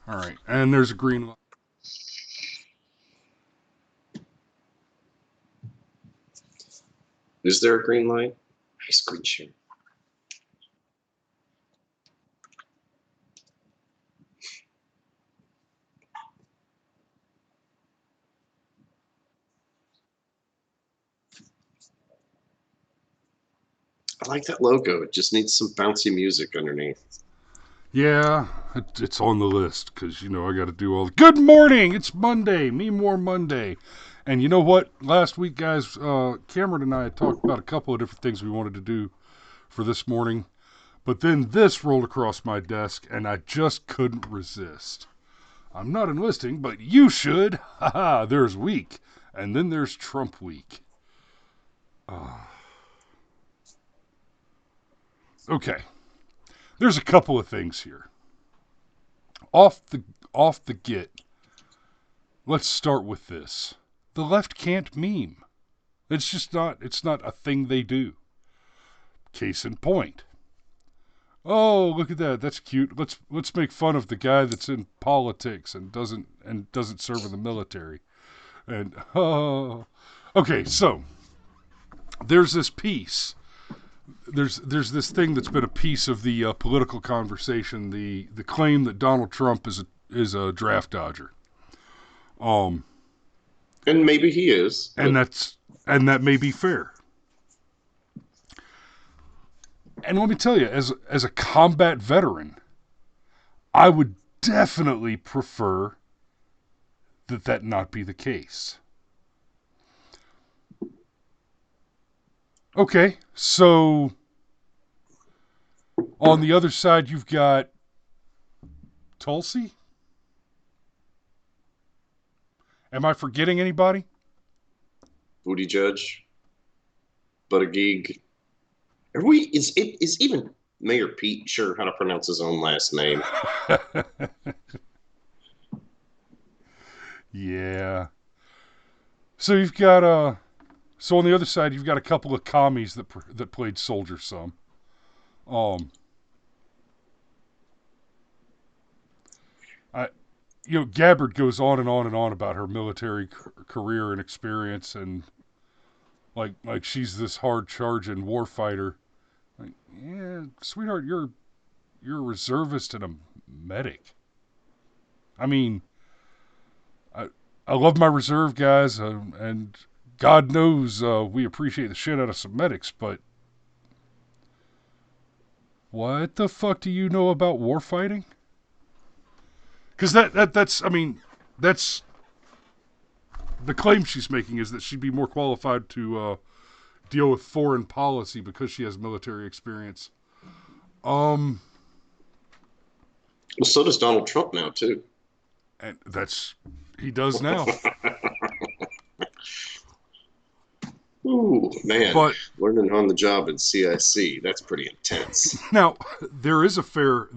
All right, and there's a green light. Is there a green light? Nice green shirt. I like that logo. It just needs some bouncy music underneath. Yeah, it's on the list because, I got to do all the... Good morning! It's Monday! Me More Monday. And you know what? Last week, guys, Cameron and I had talked about a couple of different things we wanted to do for this morning. But then this rolled across my desk, and I just couldn't resist. I'm not enlisting, but you should. Haha, there's week. And then there's Trump week. Okay. There's a couple of things here. Off the get, let's start with this. The left can't meme. It's not a thing they do. Case in point. Oh, look at that. That's cute. Let's make fun of the guy that's in politics and doesn't serve in the military. And oh, okay, so there's this piece. There's this thing that's been a piece of the political conversation. The claim that Donald Trump is a draft dodger. Um, And maybe he is. and that may be fair. And let me tell you, as a combat veteran, I would definitely prefer that not be the case. Okay, so on the other side, you've got Tulsi. Am I forgetting anybody? Booty Judge. Buttigieg. Is even Mayor Pete sure how to pronounce his own last name? Yeah. So you've got so on the other side you've got a couple of commies that played soldier some. Um I Gabbard goes on and on and on about her military career and experience, and like she's this hard charging war fighter. Like, yeah, sweetheart, you're a reservist and a medic. I mean, I I love my reserve guys, and God knows we appreciate the shit out of some medics, but what the fuck do you know about war fighting? Because that's I mean that's the claim she's making, is that she'd be more qualified to deal with foreign policy because she has military experience. Um, Well, so does Donald Trump now, too. and he does now. Ooh, man. But Learning on the job in CIC, that's pretty intense. now there is a fair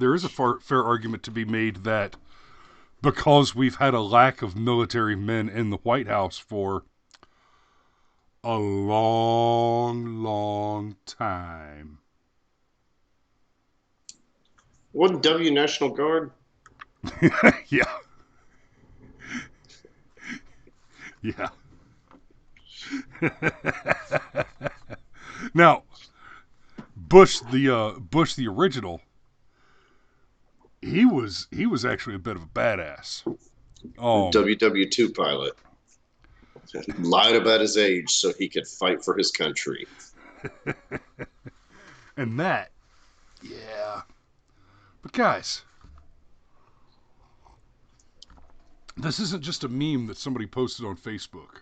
argument to be made that because we've had a lack of military men in the White House for a long, long time. Wasn't W National Guard? Yeah. Yeah. Now, Bush the original, he was actually a bit of a badass. WW2 pilot. Lied about his age so he could fight for his country. And that, yeah. But guys, this isn't just a meme that somebody posted on Facebook.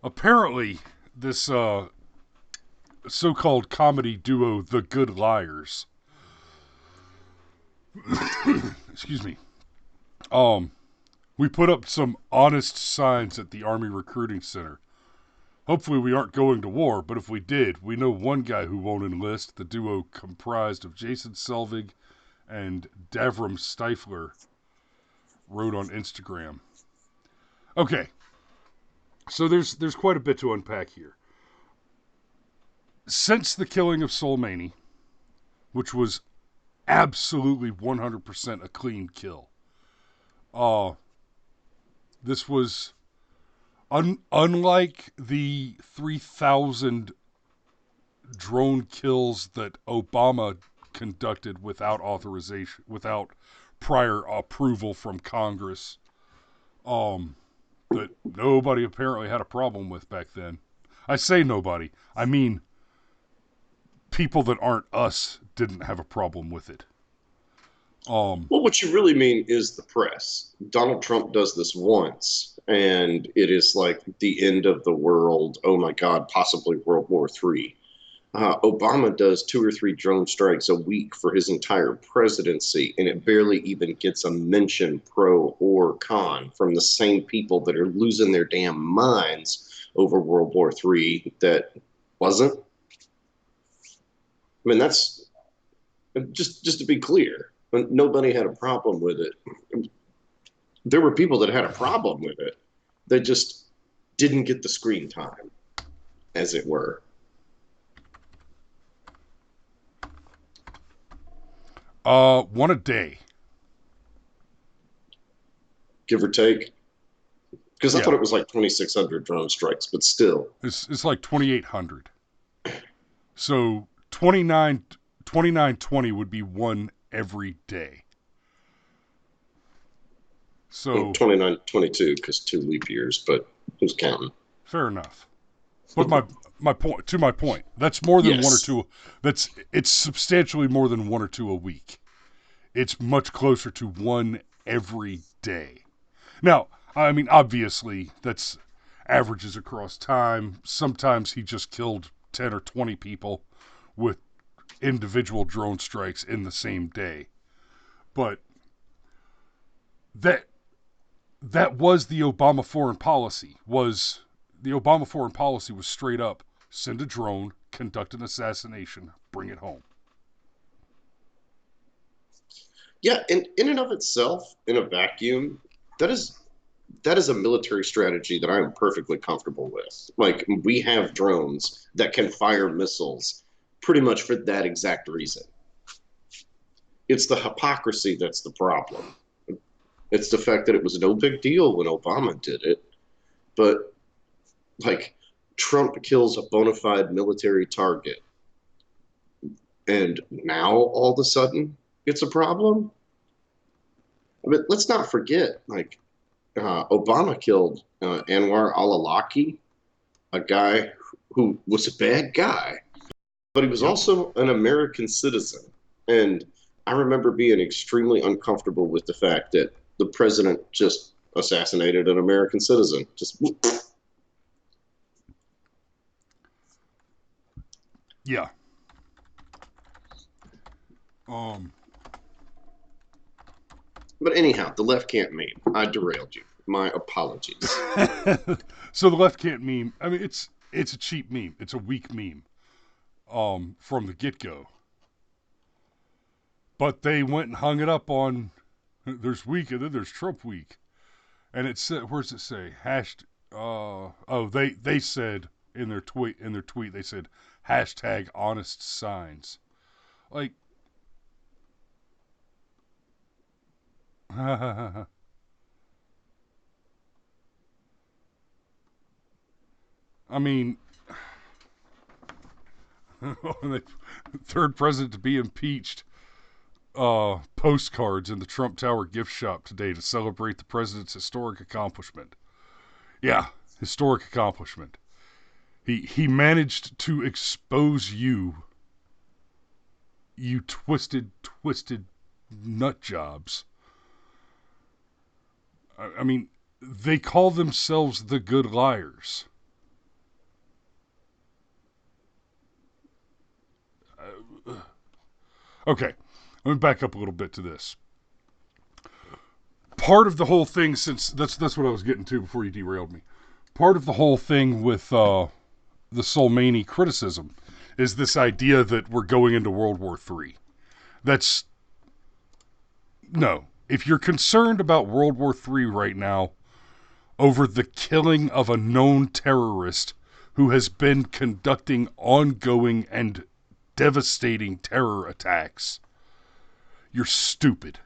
Apparently, this so-called comedy duo, The Good Liars, excuse me, we put up some honest signs at the Army Recruiting Center. Hopefully we aren't going to war, but if we did, we know one guy who won't enlist. The duo comprised of Jason Selvig and Davram Stifler wrote on Instagram. Okay, so there's quite a bit to unpack here. Since the killing of Soleimani, which was absolutely 100% a clean kill. Uh, this was unlike the 3,000 drone kills that Obama conducted without authorization, without prior approval from Congress, that nobody apparently had a problem with back then. I say nobody. I mean, people that aren't us didn't have a problem with it. Well, what you really mean is the press. Donald Trump does this once, and it is like the end of the world. Oh my God, possibly World War III. Obama does 2 or 3 drone strikes a week for his entire presidency, and it barely even gets a mention, pro or con, from the same people that are losing their damn minds over World War III that wasn't. I mean, that's just to be clear. Nobody had a problem with it. There were people that had a problem with it. They just didn't get the screen time, as it were. One a day. Give or take. Because I Yeah, thought it was like 2,600 drone strikes, but still. it's like 2,800. So 2920 would be one every day. Well, So 29, 22, because 2 leap years, but who's counting? fair enough. But my point, that's more than one or Yes. two. It's substantially more than one or two a week. It's much closer to one every day. Now, I mean, obviously, that's averages across time. Sometimes he just killed 10 or 20 people with individual drone strikes in the same day. But that that was the Obama foreign policy. Was straight up send a drone, conduct an assassination, bring it home. Yeah, and in and of itself, in a vacuum, that is that is a military strategy that I am perfectly comfortable with. Like we have drones that can fire missiles pretty much for that exact reason. It's the hypocrisy that's the problem. It's the fact that it was no big deal when Obama did it, but like Trump kills a bona fide military target, and now all of a sudden it's a problem. I mean, let's not forget, like Obama killed Anwar al-Awlaki, a guy who was a bad guy, but he was Yep. also an American citizen. And I remember being extremely uncomfortable with the fact that the president just assassinated an American citizen. Just Yeah. Um. But anyhow, the left can't meme. I derailed you. My apologies. So the left can't meme. I mean, it's a cheap meme. It's a weak meme. From the get go. But they went and hung it up on. There's week and then there's Trump week, and it said, where's it say? Hashed. They said in their tweet they said hashtag honest signs. Like, I mean, third president to be impeached. Postcards in the Trump Tower gift shop today to celebrate the president's historic accomplishment. Yeah, historic accomplishment. He managed to expose you twisted nut jobs. I mean, they call themselves the good liars. Okay, let me back up a little bit to this. Part of the whole thing, since that's what I was getting to before you derailed me. Part of the whole thing with the Soleimani criticism is this idea that we're going into World War III. That's no. If you're concerned about World War III right now over the killing of a known terrorist who has been conducting ongoing and devastating terror attacks, you're stupid.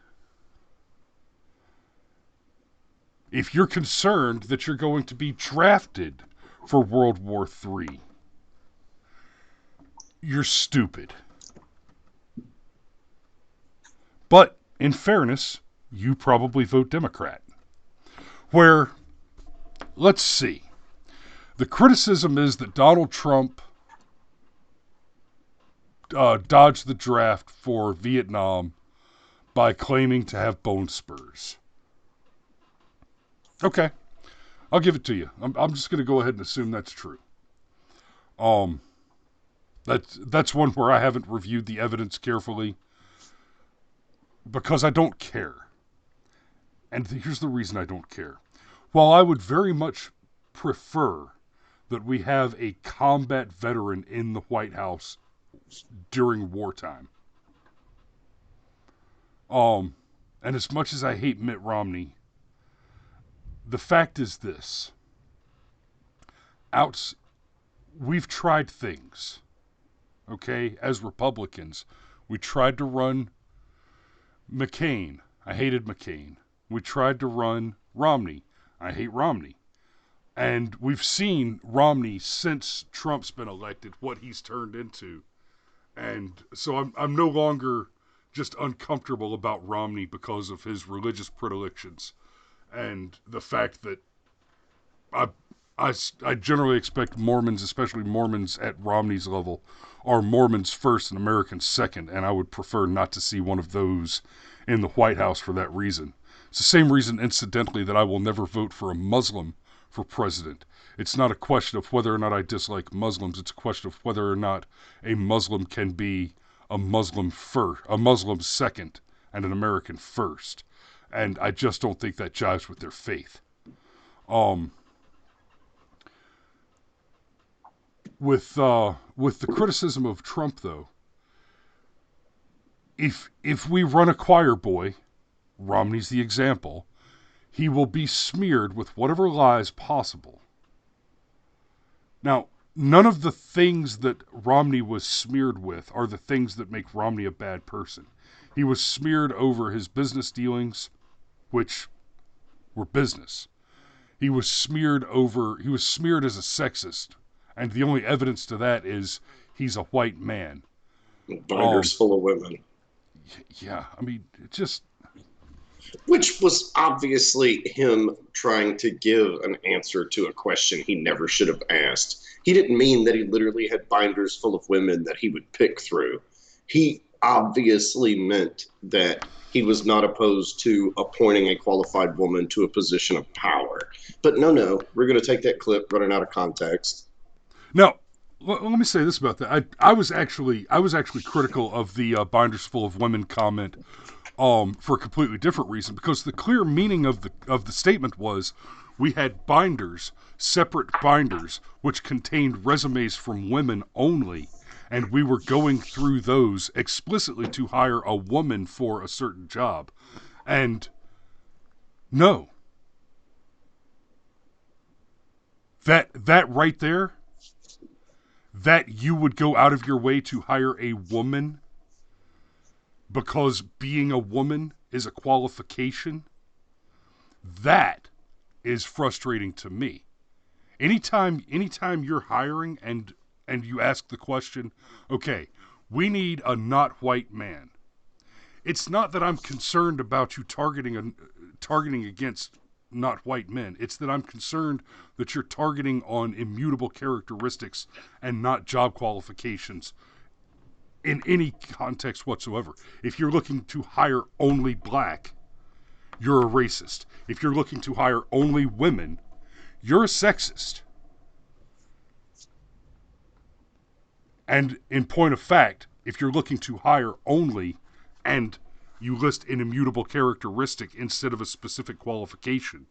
If you're concerned that you're going to be drafted for World War III, you're stupid. But, in fairness, you probably vote Democrat. Where, let's see, the criticism is that Donald Trump dodged the draft for Vietnam by claiming to have bone spurs. Okay, I'll give it to you. I'm just going to go ahead and assume that's true. That's one where I haven't reviewed the evidence carefully because I don't care. And here's the reason I don't care. While I would very much prefer that we have a combat veteran in the White House during wartime, and as much as I hate Mitt Romney, the fact is this. We've tried things, okay? As Republicans, we tried to run McCain. I hated McCain. We tried to run Romney. I hate Romney. And we've seen Romney since Trump's been elected, what he's turned into. And so I'm no longer just uncomfortable about Romney because of his religious predilections and the fact that I generally expect Mormons, especially Mormons at Romney's level, are Mormons first and Americans second, and I would prefer not to see one of those in the White House for that reason. It's the same reason, incidentally, that I will never vote for a Muslim for president. It's not a question of whether or not I dislike Muslims. It's a question of whether or not a Muslim can be a Muslim first, a Muslim second, and an American first. And I just don't think that jives with their faith. With the criticism of Trump, though, if we run a choir boy, Romney's the example, he will be smeared with whatever lies possible. Now, none of the things that Romney was smeared with are the things that make Romney a bad person. He was smeared over his business dealings, which were business. He was smeared as a sexist, and the only evidence to that is he's a white man. Binders full of women. Yeah, I mean, it just... Which was obviously him trying to give an answer to a question he never should have asked. He didn't mean that he literally had binders full of women that he would pick through. He obviously meant that he was not opposed to appointing a qualified woman to a position of power. But no, we're going to take that clip running out of context. Now, let me say this about that. I was actually critical of the binders full of women comment for a completely different reason, because the clear meaning of the statement was we had binders, separate binders, which contained resumes from women only, and we were going through those explicitly to hire a woman for a certain job. And no. That right there, that you would go out of your way to hire a woman because being a woman is a qualification, that is frustrating to me. Anytime you're hiring and you ask the question, okay, we need a not white man. It's not that I'm concerned about you targeting against not white men. It's that I'm concerned that you're targeting on immutable characteristics and not job qualifications in any context whatsoever. If you're looking to hire only black, you're a racist. If you're looking to hire only women, you're a sexist. And in point of fact, if you're looking to hire only and you list an immutable characteristic instead of a specific qualification,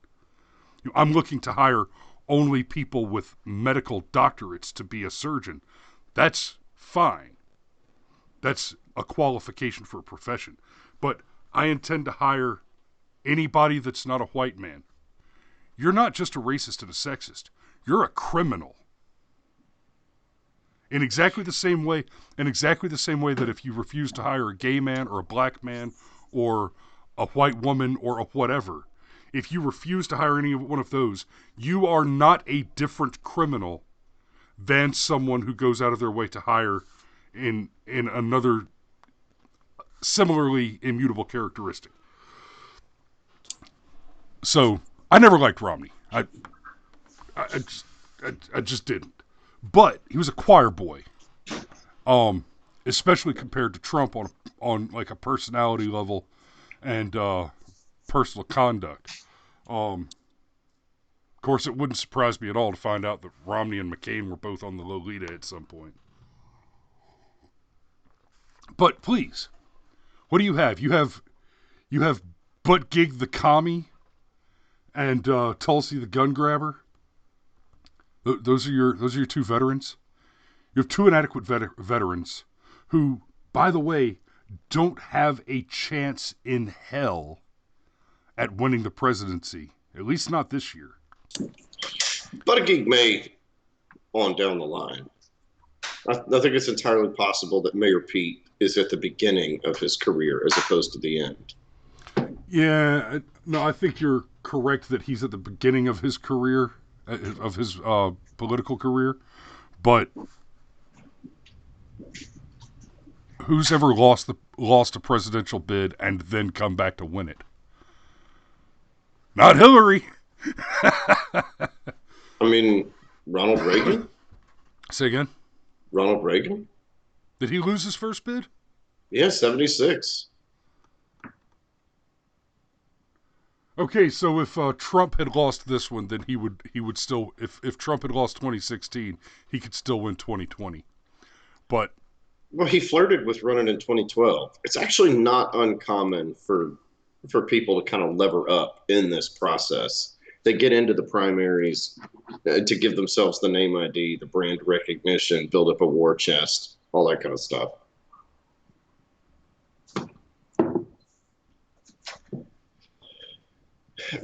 I'm looking to hire only people with medical doctorates to be a surgeon, that's fine. That's a qualification for a profession. But I intend to hire anybody that's not a white man. You're not just a racist and a sexist. You're a criminal. In exactly the same way that if you refuse to hire a gay man or a black man or a white woman or a whatever. If you refuse to hire any one of those, you are not a different criminal than someone who goes out of their way to hire in another similarly immutable characteristic. So I never liked Romney. I just I just didn't. But he was a choir boy. Especially compared to Trump on like a personality level and personal conduct. Of course, it wouldn't surprise me at all to find out that Romney and McCain were both on the Lolita at some point. But please, what do you have? You have Butt Gig the commie and Tulsi the gun grabber. Those are your two veterans. You have two inadequate veterans who, by the way, don't have a chance in hell at winning the presidency. At least not this year. But a gig may on down the line. I think it's entirely possible that Mayor Pete is at the beginning of his career as opposed to the end. Yeah, no, I think you're correct that he's at the beginning of his career, of his political career. But who's ever lost a presidential bid and then come back to win it? Not Hillary. I mean, Ronald Reagan? Say again? Ronald Reagan? Did he lose his first bid? Yeah, 76. Okay, so if Trump had lost this one, then he would still, if Trump had lost 2016, he could still win 2020. But Well, he flirted with running in 2012. It's actually not uncommon for people to kind of lever up in this process. They get into the primaries to give themselves the name ID, the brand recognition, build up a war chest, all that kind of stuff.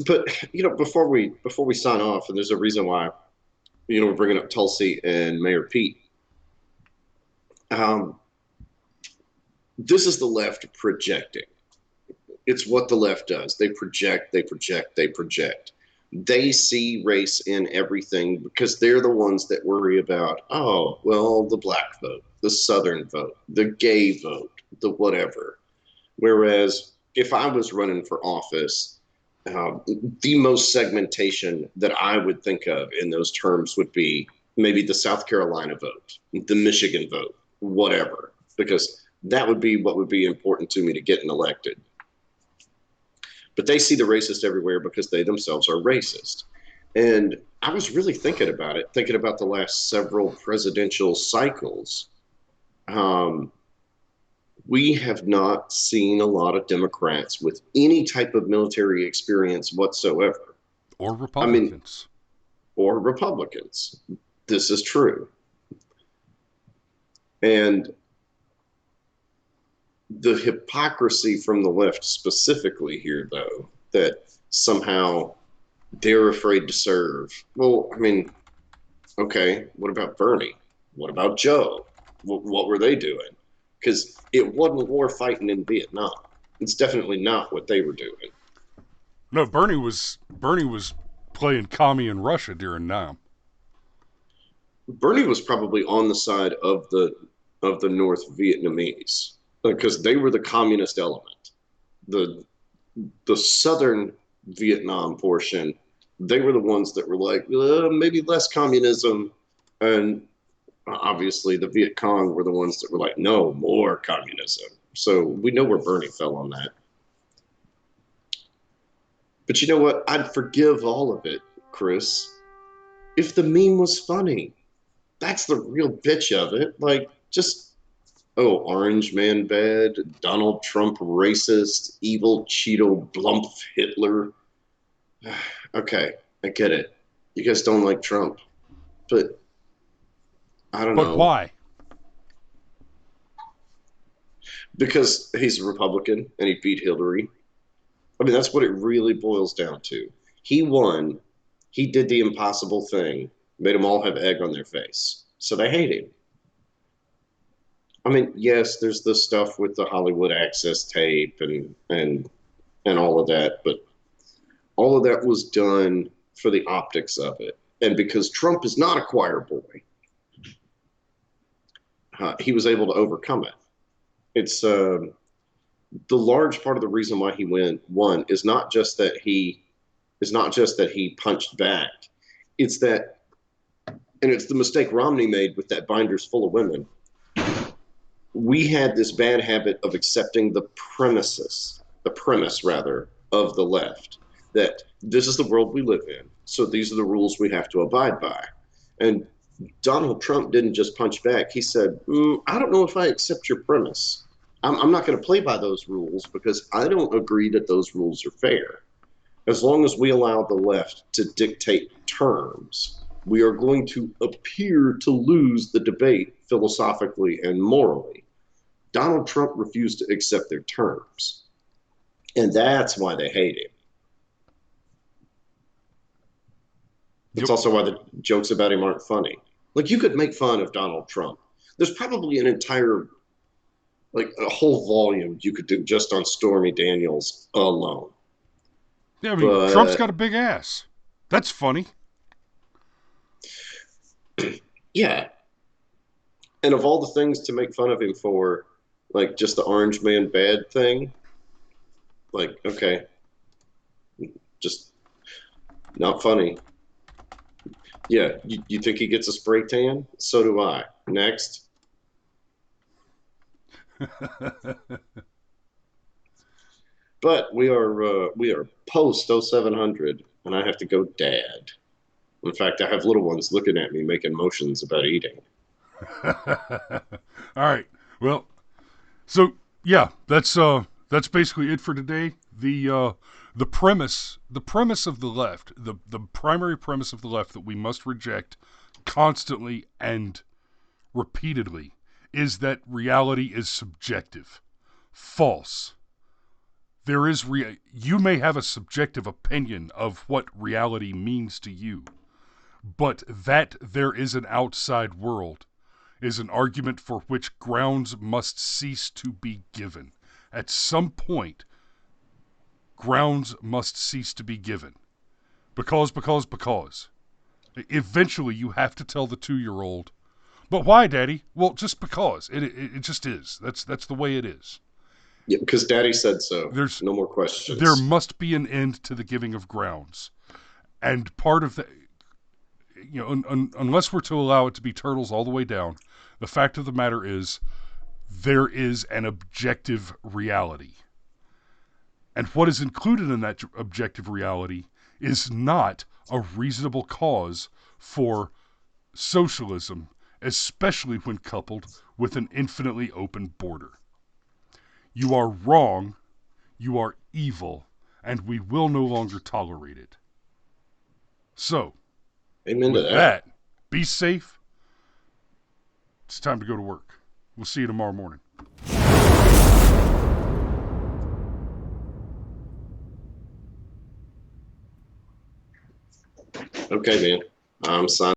But before we sign off, and there's a reason why we're bringing up Tulsi and Mayor Pete. This is the left projecting. It's what the left does. They project, they project, they project. They see race in everything because they're the ones that worry about, oh, well, the black vote, the Southern vote, the gay vote, the whatever. Whereas if I was running for office, the most segmentation that I would think of in those terms would be maybe the South Carolina vote, the Michigan vote, whatever, because that would be what would be important to me to getting elected. But they see the racist everywhere because they themselves are racist. And I was really thinking about the last several presidential cycles. We have not seen a lot of Democrats with any type of military experience whatsoever. Or Republicans. Or Republicans. This is true. And the hypocrisy from the left specifically here, though, that somehow they're afraid to serve. Well, I mean, okay, what about Bernie? What about Joe? What were they doing? Because it wasn't war fighting in Vietnam. It's definitely not what they were doing. No, Bernie was playing commie in Russia during Nam. Bernie was probably on the side of the North Vietnamese because they were the communist element. The southern Vietnam portion, they were the ones that were like, maybe less communism, and obviously the Viet Cong were the ones that were like, no, more communism. So we know where Bernie fell on that. But you know what? I'd forgive all of it, Chris, if the meme was funny. That's the real bitch of it. Like, just, oh, Orange Man bad, Donald Trump racist, evil Cheeto Blump Hitler. Okay, I get it. You guys don't like Trump. But I don't know. But why? Because he's a Republican and he beat Hillary. I mean, that's what it really boils down to. He won. He did the impossible thing, made them all have egg on their face. So they hate him. I mean, yes, there's the stuff with the Hollywood access tape and all of that, but all of that was done for the optics of it. And because Trump is not a choir boy, he was able to overcome it. It's the large part of the reason why he won is not just that he punched back. It's that, and it's the mistake Romney made with that binders full of women. We had this bad habit of accepting the premise rather, of the left, that this is the world we live in, so these are the rules we have to abide by. And Donald Trump didn't just punch back. He said, I don't know if I accept your premise. I'm not going to play by those rules because I don't agree that those rules are fair. As long as we allow the left to dictate terms, we are going to appear to lose the debate philosophically and morally. Donald Trump refused to accept their terms. And that's why they hate him. It's also why the jokes about him aren't funny. Like, you could make fun of Donald Trump. There's probably an entire, like, a whole volume you could do just on Stormy Daniels alone. Yeah, I mean, Trump's got a big ass. That's funny. Yeah. And of all the things to make fun of him for, like, just the orange man bad thing, like, okay, just not funny. Yeah, you think he gets a spray tan? So do I. Next. But we are post 0700, and I have to go dad. In fact, I have little ones looking at me making motions about eating. All right. Well, so yeah, that's basically it for today. The premise of the left, the primary premise of the left that we must reject constantly and repeatedly is that reality is subjective. False. You may have a subjective opinion of what reality means to you, but that there is an outside world is an argument for which grounds must cease to be given. At some point, grounds must cease to be given. Because. Eventually, you have to tell the 2-year-old, but why, Daddy? Well, just because. It just is. That's the way it is. Yeah, because Daddy said so. There's no more questions. There must be an end to the giving of grounds. And part of the, unless we're to allow it to be turtles all the way down, the fact of the matter is there is an objective reality. And what is included in that objective reality is not a reasonable cause for socialism, especially when coupled with an infinitely open border. You are wrong, you are evil, and we will no longer tolerate it. So, amen with to that. Be safe. It's time to go to work. We'll see you tomorrow morning. Okay, man. I'm signing.